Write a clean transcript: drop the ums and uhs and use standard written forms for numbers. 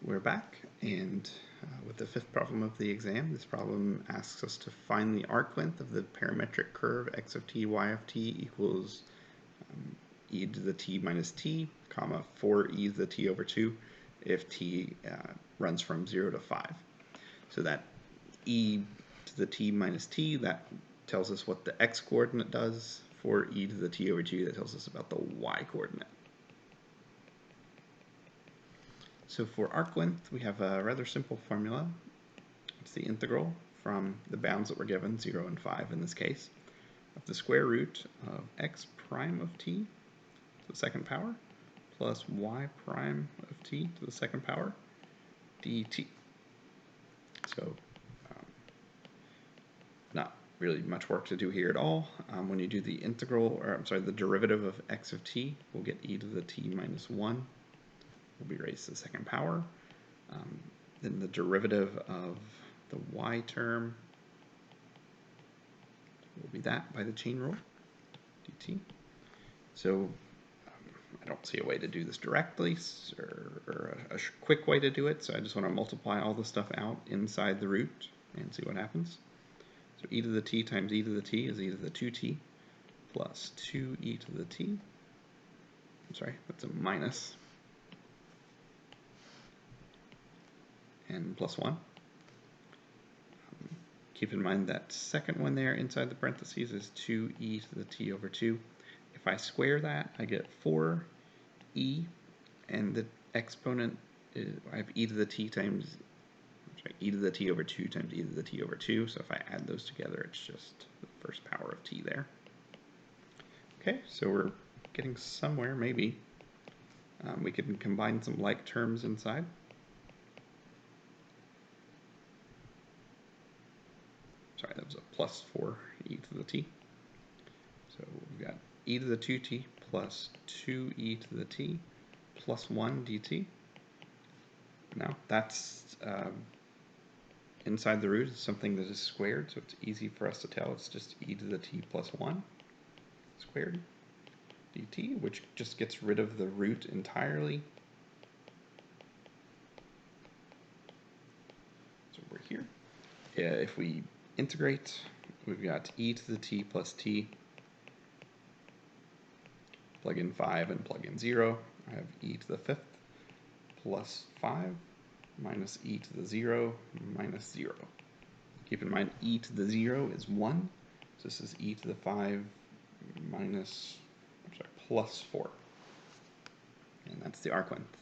We're back, and with the fifth problem of the exam, this problem asks us to find the arc length of the parametric curve x of t, y of t equals e to the t minus t, comma 4e to the t over 2 if t runs from 0 to 5. So that e to the t minus t, that tells us what the x coordinate does. For e to the t over 2, that tells us about the y coordinate. So for arc length, we have a rather simple formula. It's the integral from the bounds that were given, 0 and 5 in this case, of the square root of x prime of t to the second power plus y prime of t to the second power dt. So not really much work to do here at all. When you do the integral, or I'm sorry, the derivative of x of t, we'll get e to the t minus 1 will be raised to the second power. Then the derivative of the y term will be that by the chain rule, dt. So I don't see a way to do this directly, or a quick way to do it, so I just want to multiply all the stuff out inside the root and see what happens. So e to the t times e to the t is e to the 2t plus 2e to the t. I'm sorry, that's a minus. And plus 1. Keep in mind that second one there inside the parentheses is 2e to the t over 2. If I square that, I get 4e, and the exponent is, I have e to the t times, e to the t over 2 times e to the t over 2, so if I add those together, it's just the first power of t there. Okay, so we're getting somewhere, maybe. We can combine some like terms inside. Sorry, that was a plus 4e to the t. So we've got e to the 2t plus 2e to the t plus 1 dt. Now that's inside the root is something that is squared, so it's easy for us to tell. It's just e to the t plus 1 squared dt, which just gets rid of the root entirely. So we're here. If we integrate, we've got e to the t plus t. Plug in 5 and plug in 0. I have e to the 5th plus 5 minus e to the 0 minus 0. Keep in mind e to the 0 is 1. So this is e to the 5 minus, plus 4. And that's the arc length.